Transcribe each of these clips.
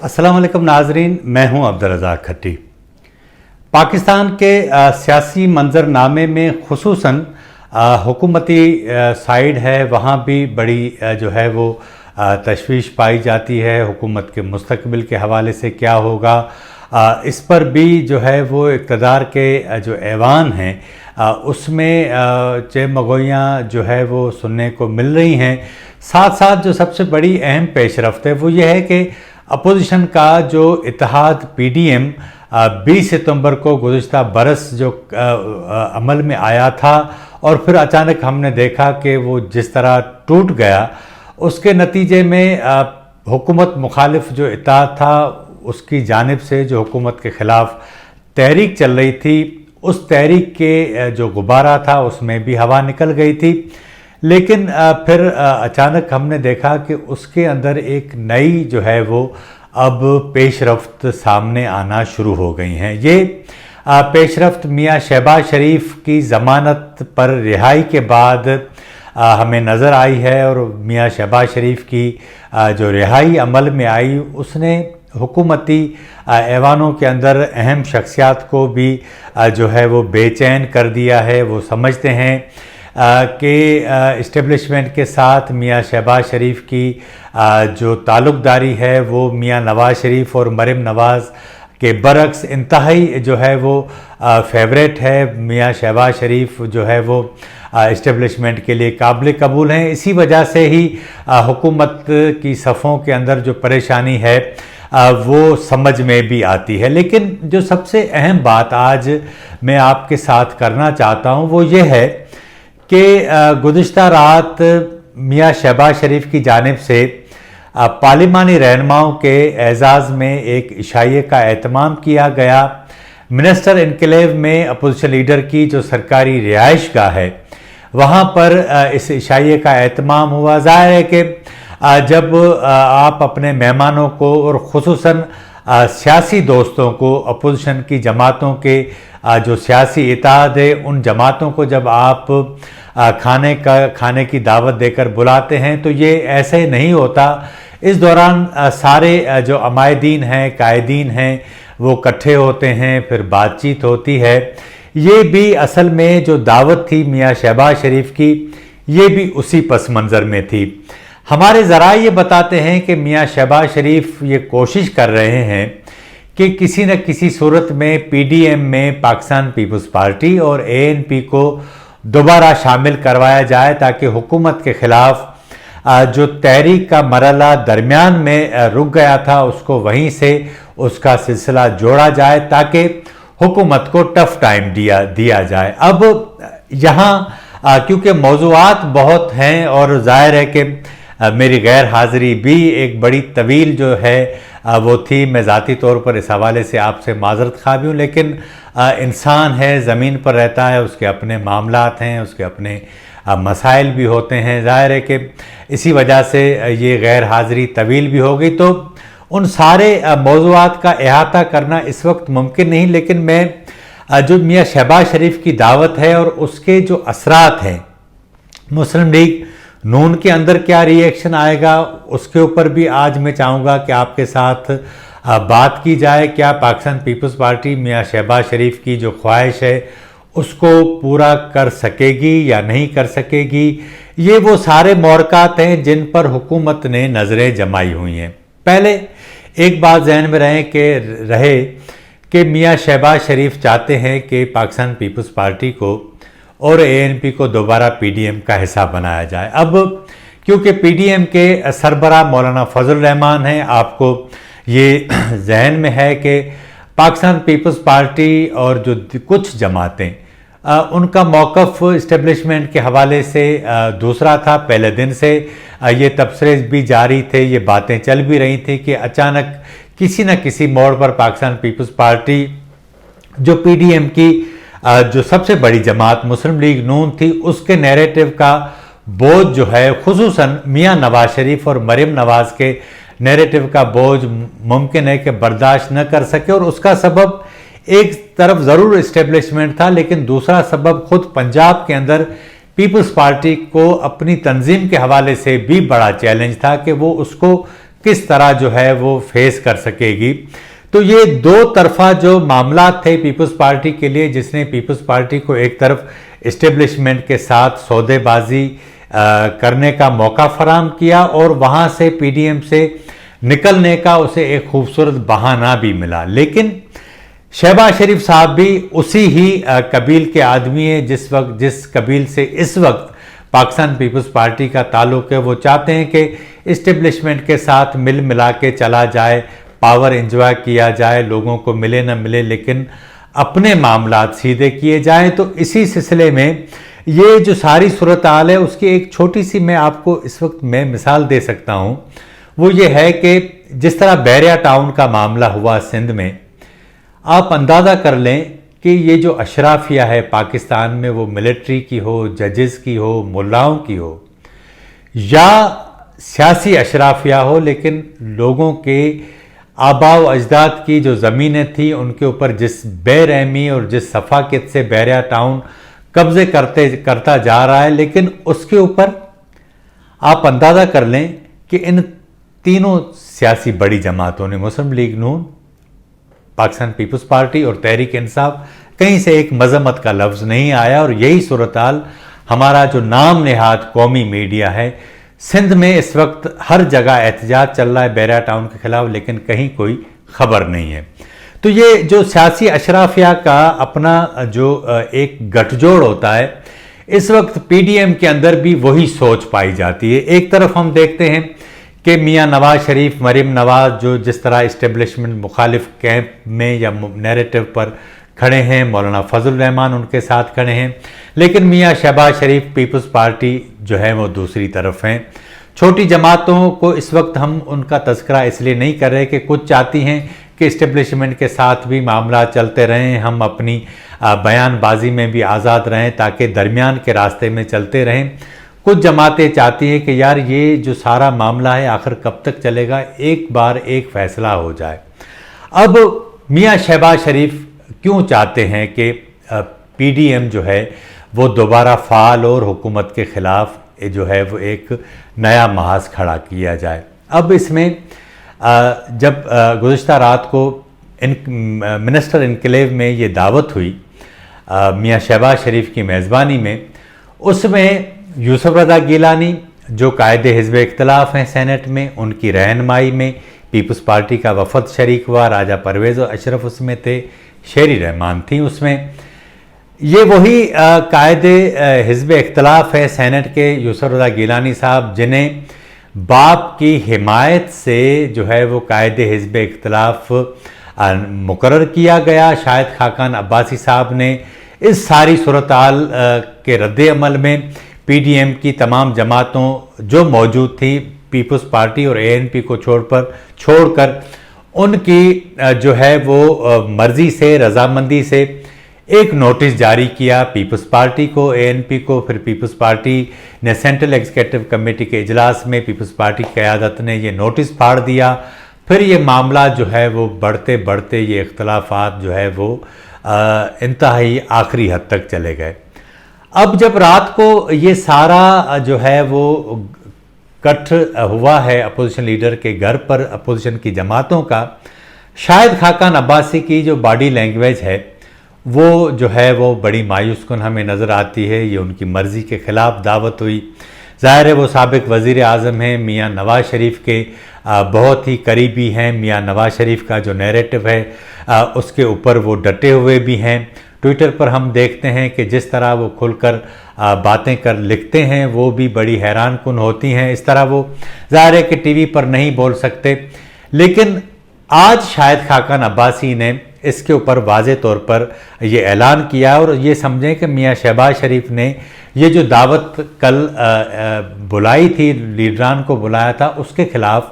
अस्सलाम वालेकुम नाजरीन, मैं हूं अब्दुल रज़ाक खट्टी। पाकिस्तान के सियासी मंजरनामे में खुसूसन हुकूमती साइड है, वहाँ भी बड़ी जो है वो तशवीश पाई जाती है। हुकूमत के मुस्तकबिल के हवाले से क्या होगा, इस पर भी जो है वो इक़्तिदार के जो ऐवान हैं उसमें चहमगोइयाँ जो है वो सुनने को मिल रही हैं। साथ साथ जो सबसे बड़ी अहम पेशरफ्त है वो ये है कि अपोजिशन का जो इत्तेहाद PDM 20 सितंबर को गुज़िश्ता बरस जो अमल में आया था और फिर अचानक हमने देखा कि वो जिस तरह टूट गया, उसके नतीजे में हुकूमत मुखालिफ जो इत्तेहाद था उसकी जानिब से जो हुकूमत के ख़िलाफ़ तहरीक चल रही थी, उस तहरीक के जो गुब्बारा था उसमें भी हवा निकल गई थी। लेकिन फिर अचानक हमने देखा कि उसके अंदर एक नई जो है वो अब पेशरफ्त सामने आना शुरू हो गई हैं। ये पेशरफ्त मियाँ शहबाज शरीफ की ज़मानत पर रिहाई के बाद हमें नज़र आई है और मियाँ शहबाज शरीफ की जो रिहाई अमल में आई उसने हुकूमती ऐवानों के अंदर अहम शख्सियात को भी जो है वो बेचैन कर दिया है। वो समझते हैं कि इस्टेब्लिशमेंट के साथ मियाँ शहबाज शरीफ की जो ताल्लुक़दारी है वो मियाँ नवाज़ शरीफ और मरियम नवाज़ के बरक्स इंतहाई जो है वो फेवरेट है। मियाँ शहबाज शरीफ जो है वो इस्टेब्लिशमेंट के लिए काबिल कबूल हैं। इसी वजह से ही हुकूमत की सफ़ों के अंदर जो परेशानी है वो समझ में भी आती है। लेकिन जो सबसे अहम बात आज मैं आपके साथ करना चाहता हूँ वो ये है कि गुज़िश्ता रात मियाँ शहबाज शरीफ की जानिब से पार्लिमानी रहनुमाओं के एजाज़ में एक इशाइये का एहतमाम किया गया। मिनिस्टर इनकलेव में अपोजिशन लीडर की जो सरकारी रिहाइशगाह है वहाँ पर इस इशाइये का एहतमाम हुआ। ज़ाहिर है कि जब आप अपने मेहमानों को और ख़ुसूसन सियासी दोस्तों को, अपोजिशन की जमातों के जो सियासी इत्तेहाद है उन जमातों को जब आप खाने की दावत देकर बुलाते हैं तो ये ऐसे नहीं होता। इस दौरान सारे जो अमायदीन हैं, कायदीन हैं, वो इकट्ठे होते हैं, फिर बातचीत होती है। ये भी असल में जो दावत थी मियाँ शहबाज शरीफ की, ये भी उसी पस मंज़र में थी। हमारे ज़राए ये बताते हैं कि मियाँ शहबाज शरीफ ये कोशिश कर रहे हैं कि किसी न किसी सूरत में PDM में पाकिस्तान पीपल्स पार्टी और ANP को दोबारा शामिल करवाया जाए ताकि हुकूमत के ख़िलाफ़ जो तहरीक का मरहला दरमियान में रुक गया था उसको वहीं से उसका सिलसिला जोड़ा जाए ताकि हुकूमत को टफ टाइम दिया जाए। अब यहाँ क्योंकि मौज़ूआत बहुत हैं और ज़ाहिर है कि मेरी गैर हाज़िरी भी एक बड़ी तवील जो है वो थी, मैं ज़ाती तौर पर इस हवाले से आपसे माज़रत ख़्वाह भी हूँ। लेकिन इंसान है, ज़मीन पर रहता है, उसके अपने मामलात हैं, उसके अपने मसाइल भी होते हैं। ज़ाहिर है कि इसी वजह से ये गैर हाज़िरी तवील भी हो गई, तो उन सारे मौज़ूआत का अहाता करना इस वक्त मुमकिन नहीं। लेकिन मैं जो मियाँ शहबाज शरीफ की दावत है और उसके जो असरात हैं, मुस्लिम लीग नून के अंदर क्या रिएक्शन आएगा उसके ऊपर भी आज मैं चाहूँगा कि आपके साथ बात की जाए। क्या पाकिस्तान पीपल्स पार्टी मियाँ शहबाज शरीफ की जो ख्वाहिश है उसको पूरा कर सकेगी या नहीं कर सकेगी, ये वो सारे मोरकात हैं जिन पर हुकूमत ने नज़रें जमाई हुई हैं। पहले एक बात जहन में रहे कि मियाँ शहबाज शरीफ चाहते हैं कि पाकिस्तान पीपल्स पार्टी को और ANP को दोबारा PDM का हिस्सा बनाया जाए। अब क्योंकि PDM के सरबराह मौलाना फजल रहमान हैं, आपको ये जहन में है कि पाकिस्तान पीपल्स पार्टी और जो कुछ जमातें उनका मौक़िफ़ इस्टेब्लिशमेंट के हवाले से दूसरा था। पहले दिन से ये तबसरे भी जारी थे, ये बातें चल भी रही थी कि अचानक किसी न किसी मोड़ पर पाकिस्तान पीपल्स पार्टी जो PDM की जो सबसे बड़ी जमात मुस्लिम लीग नून थी उसके नैरेटिव का बोझ जो है, खुसूसन मियाँ नवाज़ शरीफ और मरियम नवाज़ के नैरेटिव का बोझ मुमकिन है कि बर्दाश्त न कर सके। और उसका सबब एक तरफ ज़रूर इस्टेब्लिशमेंट था, लेकिन दूसरा सबब खुद पंजाब के अंदर पीपल्स पार्टी को अपनी तंजीम के हवाले से भी बड़ा चैलेंज था कि वो उसको किस तरह जो है वो फेस कर सकेगी। तो ये दो तरफा जो मामलात थे पीपल्स पार्टी के लिए, जिसने पीपल्स पार्टी को एक तरफ इस्टेब्लिशमेंट के साथ सौदेबाजी करने का मौका फराहम किया और वहाँ से पीडीएम से निकलने का उसे एक खूबसूरत बहाना भी मिला। लेकिन शहबाज शरीफ साहब भी उसी ही कबील के आदमी है जिस कबील से इस वक्त पाकिस्तान पीपल्स पार्टी का ताल्लुक है। वो चाहते हैं कि इस्टेब्लिशमेंट के साथ मिल मिला के चला जाए, पावर एंजॉय किया जाए, लोगों को मिले न मिले लेकिन अपने मामलात सीधे किए जाएं। तो इसी सिलसिले में ये जो सारी सूरत हाल है उसकी एक छोटी सी मैं आपको इस वक्त मैं मिसाल दे सकता हूँ। वो ये है कि जिस तरह बैरिया टाउन का मामला हुआ सिंध में, आप अंदाज़ा कर लें कि ये जो अशराफिया है पाकिस्तान में, वो मिलिट्री की हो, जजेस की हो, मुल्लाओं की हो या सियासी अशराफिया हो, लेकिन लोगों के आबा व अजदाद की जो ज़मीनें थी उनके ऊपर जिस बेरहमी और जिस सफाकत से बैरिया टाउन कब्ज़े करता जा रहा है, लेकिन उसके ऊपर आप अंदाज़ा कर लें कि इन तीनों सियासी बड़ी जमातों ने, मुस्लिम लीग नून, पाकिस्तान पीपल्स पार्टी और तहरीक इंसाफ, कहीं से एक मजम्मत का लफ्ज़ नहीं आया। और यही सूरत हाल हमारा जो नाम नेहाद कौमी मीडिया है, सिंध में इस वक्त हर जगह एहतजाज चल रहा है बैरिया टाउन के खिलाफ, लेकिन कहीं कोई खबर नहीं है। तो ये जो सियासी अशराफिया का अपना जो एक गठजोड़ होता है, इस वक्त पीडीएम के अंदर भी वही सोच पाई जाती है। एक तरफ हम देखते हैं कि मियां नवाज शरीफ, मरीम नवाज जो जिस तरह इस्टेब्लिशमेंट मुखालिफ कैंप में या नैरेटिव पर खड़े हैं, मौलाना फजल रहमान उनके साथ खड़े हैं, लेकिन मियां शहबाज शरीफ पीपल्स पार्टी जो है वो दूसरी तरफ हैं। छोटी जमातों को इस वक्त हम उनका तज़किरा इसलिए नहीं कर रहे कि कुछ चाहती हैं कि इस्टेब्लिशमेंट के साथ भी मामला चलते रहें, हम अपनी बयानबाजी में भी आज़ाद रहें ताकि दरमियान के रास्ते में चलते रहें। कुछ जमातें चाहती हैं कि यार ये जो सारा मामला है आखिर कब तक चलेगा, एक बार एक फ़ैसला हो जाए। अब मियां शहबाज शरीफ क्यों चाहते हैं कि पीडीएम जो है वो दोबारा फ़ाल और हुकूमत के ख़िलाफ़ जो है वो एक नया महाज खड़ा किया जाए। अब इसमें जब गुज़िश्ता रात को मिनिस्टर इनकलेव में ये दावत हुई मियां शहबाज शरीफ की मेज़बानी में, उसमें यूसुफ रज़ा गिलानी जो कायदे हिज़्ब इख्तिलाफ़ हैं सेनेट में, उनकी रहनुमाई में पीपल्स पार्टी का वफद शरीक हुआ। राजा परवेज़ और अशरफ उसमें थे, शेरी रहमान थी उसमें। ये वही कायदे हिज़्ब इख्तिलाफ़ है सेनेट के यूसुफ रज़ा गिलानी साहब, जिन्हें बाप की हिमायत से जो है वो कायदे हिज़्ब इख्तिलाफ़ मुकर्रर किया गया। शाहिद खाकान अब्बासी साहब ने इस सारी सूरत हाल के रद्द अमल में पीडीएम की तमाम जमातों जो मौजूद थी, पीपल्स पार्टी और एएनपी को छोड़कर उनकी जो है वो मर्ज़ी से, रजामंदी से एक नोटिस जारी किया पीपल्स पार्टी को, एएनपी को। फिर पीपल्स पार्टी ने सेंट्रल एग्जीक्यूटिव कमेटी के इजलास में पीपल्स पार्टी की क़यादत ने ये नोटिस फाड़ दिया। फिर ये मामला जो है वो बढ़ते बढ़ते ये इख्तलाफात जो है वो इंतहाई आखिरी हद तक चले गए। अब जब रात को ये सारा जो है वो कट हुआ है अपोजिशन लीडर के घर पर अपोजिशन की जमातों का, शाहिद खाकान अब्बासी की जो बॉडी लैंग्वेज है वो जो है वो बड़ी मायूस कुन हमें नज़र आती है। ये उनकी मर्ज़ी के ख़िलाफ़ दावत हुई। ज़ाहिर है वो साबिक़ वज़ीर आज़म हैं, मियां नवाज शरीफ के बहुत ही करीबी हैं। मियां नवाज शरीफ का जो नैरेटिव है उसके ऊपर वो डटे हुए भी हैं। ट्विटर पर हम देखते हैं कि जिस तरह वो खुलकर बातें कर लिखते हैं वो भी बड़ी हैरान कुन होती हैं। इस तरह वो ज़ाहिर है कि टीवी पर नहीं बोल सकते, लेकिन आज शाहिद खाकान अब्बासी ने इसके ऊपर वाज़े तौर पर ये ऐलान किया। और ये समझें कि मियां शहबाज शरीफ ने ये जो दावत कल बुलाई थी, लीडरान को बुलाया था, उसके ख़िलाफ़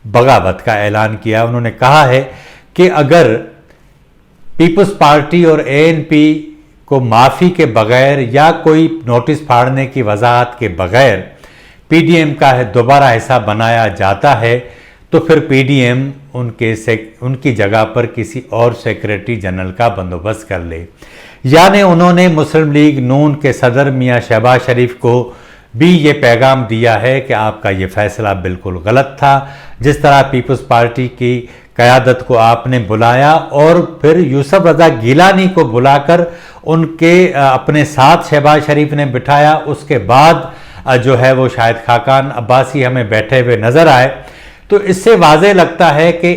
बगावत का ऐलान किया। उन्होंने कहा है कि अगर पीपल्स पार्टी और एएनपी को माफ़ी के बग़ैर या कोई नोटिस फाड़ने की वजाहत के बग़ैर पीडीएम का दोबारा हिस्सा बनाया जाता है तो फिर पीडीएम उनकी जगह पर किसी और सेक्रेटरी जनरल का बंदोबस्त कर ले। यानी उन्होंने मुस्लिम लीग नून के सदर मियां शहबाज शरीफ को بھی یہ پیغام دیا ہے کہ آپ کا یہ فیصلہ بالکل غلط تھا. جس طرح پیپلز پارٹی کی قیادت کو آپ نے بلایا اور پھر یوسف رضا گیلانی کو بلا کر ان کے اپنے ساتھ شہباز شریف نے بٹھایا، اس کے بعد جو ہے وہ شاہد خاقان عباسی ہمیں بیٹھے ہوئے نظر آئے، تو اس سے واضح لگتا ہے کہ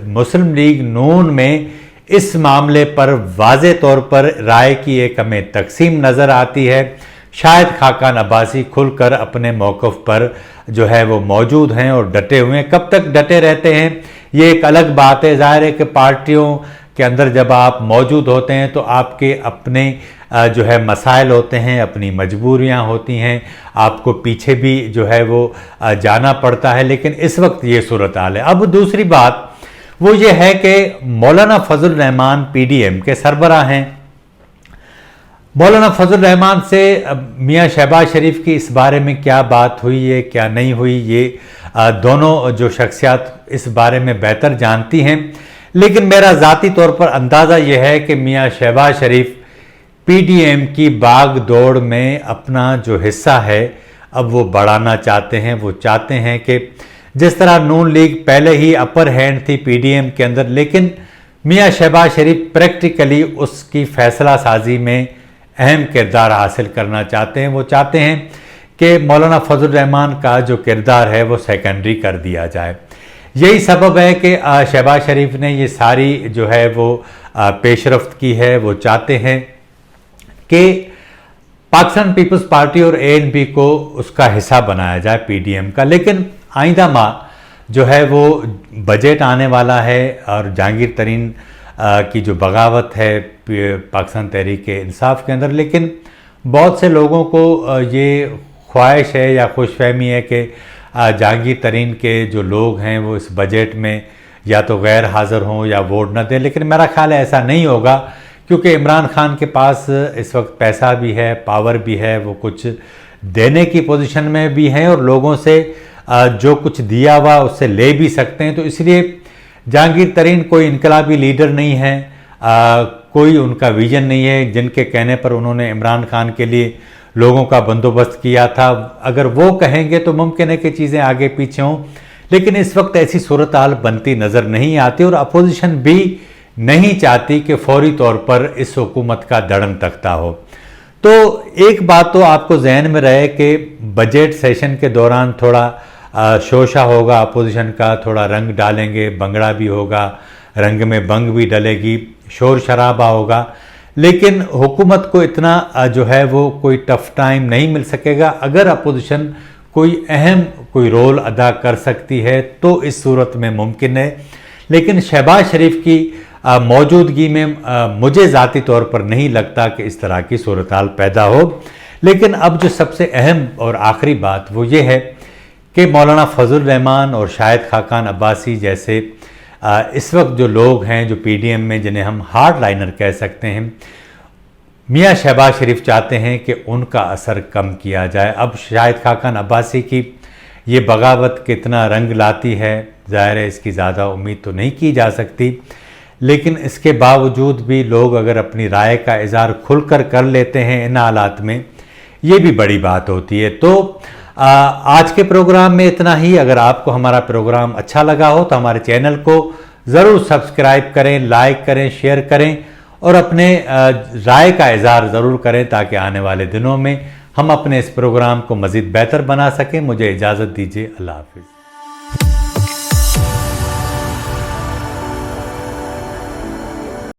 مسلم لیگ نون میں اس معاملے پر واضح طور پر رائے کی ایک ہمیں تقسیم نظر آتی ہے. شاہد خاقان عباسی کھل کر اپنے موقف پر جو ہے وہ موجود ہیں اور ڈٹے ہوئے ہیں. کب تک ڈٹے رہتے ہیں یہ ایک الگ بات ہے. ظاہر ہے کہ پارٹیوں کے اندر جب آپ موجود ہوتے ہیں تو آپ کے اپنے جو ہے مسائل ہوتے ہیں، اپنی مجبوریاں ہوتی ہیں، آپ کو پیچھے بھی جو ہے وہ جانا پڑتا ہے، لیکن اس وقت یہ صورتحال ہے. اب دوسری بات وہ یہ ہے کہ مولانا فضل الرحمان پی ڈی ایم کے سربراہ ہیں. مولانا فضل الرحمان سے میاں شہباز شریف کی اس بارے میں کیا بات ہوئی ہے، کیا نہیں ہوئی، یہ دونوں جو شخصیات اس بارے میں بہتر جانتی ہیں. لیکن میرا ذاتی طور پر اندازہ یہ ہے کہ میاں شہباز شریف پی ڈی ایم کی باغ دوڑ میں اپنا جو حصہ ہے اب وہ بڑھانا چاہتے ہیں. وہ چاہتے ہیں کہ جس طرح نون لیگ پہلے ہی اپر ہینڈ تھی پی ڈی ایم کے اندر، لیکن میاں شہباز شریف پریکٹیکلی اس کی فیصلہ سازی میں اہم کردار حاصل کرنا چاہتے ہیں. وہ چاہتے ہیں کہ مولانا فضل الرحمان کا جو کردار ہے وہ سیکنڈری کر دیا جائے. یہی سبب ہے کہ شہباز شریف نے یہ ساری جو ہے وہ پیش رفت کی ہے. وہ چاہتے ہیں کہ پاکستان پیپلز پارٹی اور اے این پی کو اس کا حصہ بنایا جائے پی ڈی ایم کا. لیکن آئندہ ماہ جو ہے وہ بجٹ آنے والا ہے اور جہانگیر ترین کی جو بغاوت ہے پاکستان تحریک انصاف کے اندر، لیکن بہت سے لوگوں کو یہ خواہش ہے یا خوش فہمی ہے کہ جہانگیر ترین کے جو لوگ ہیں وہ اس بجٹ میں یا تو غیر حاضر ہوں یا ووٹ نہ دیں. لیکن میرا خیال ہے ایسا نہیں ہوگا، کیونکہ عمران خان کے پاس اس وقت پیسہ بھی ہے، پاور بھی ہے، وہ کچھ دینے کی پوزیشن میں بھی ہیں اور لوگوں سے جو کچھ دیا ہوا اس سے لے بھی سکتے ہیں. تو اس لیے جہانگیر ترین کوئی انقلابی لیڈر نہیں ہے، کوئی ان کا ویژن نہیں ہے جن کے کہنے پر انہوں نے عمران خان کے لیے لوگوں کا بندوبست کیا تھا. اگر وہ کہیں گے تو ممکن ہے کہ چیزیں آگے پیچھے ہوں، لیکن اس وقت ایسی صورتحال بنتی نظر نہیں آتی اور اپوزیشن بھی نہیں چاہتی کہ فوری طور پر اس حکومت کا دڑن تختہ ہو. تو ایک بات تو آپ کو ذہن میں رہے کہ بجٹ سیشن کے دوران تھوڑا شوشہ ہوگا اپوزیشن کا، تھوڑا رنگ ڈالیں گے، بنگڑا بھی ہوگا، رنگ میں بنگ بھی ڈلے گی، شور شرابہ ہوگا، لیکن حکومت کو اتنا جو ہے وہ کوئی ٹف ٹائم نہیں مل سکے گا. اگر اپوزیشن کوئی اہم کوئی رول ادا کر سکتی ہے تو اس صورت میں ممکن ہے. لیکن شہباز شریف کی موجودگی میں مجھے ذاتی طور پر نہیں لگتا کہ اس طرح کی صورتحال پیدا ہو. لیکن اب جو سب سے اہم اور آخری بات وہ یہ ہے کہ مولانا فضل الرحمان اور شاہد خاقان عباسی جیسے اس وقت جو لوگ ہیں جو پی ڈی ایم میں جنہیں ہم ہارڈ لائنر کہہ سکتے ہیں، میاں شہباز شریف چاہتے ہیں کہ ان کا اثر کم کیا جائے. اب شاہد خاقان عباسی کی یہ بغاوت کتنا رنگ لاتی ہے، ظاہر ہے اس کی زیادہ امید تو نہیں کی جا سکتی، لیکن اس کے باوجود بھی لوگ اگر اپنی رائے کا اظہار کھل کر لیتے ہیں ان حالات میں، یہ بھی بڑی بات ہوتی ہے. تو آج کے پروگرام میں اتنا ہی. اگر آپ کو ہمارا پروگرام اچھا لگا ہو تو ہمارے چینل کو ضرور سبسکرائب کریں، لائک کریں، شیئر کریں اور اپنے رائے کا اظہار ضرور کریں تاکہ آنے والے دنوں میں ہم اپنے اس پروگرام کو مزید بہتر بنا سکیں. مجھے اجازت دیجیے. اللہ حافظ.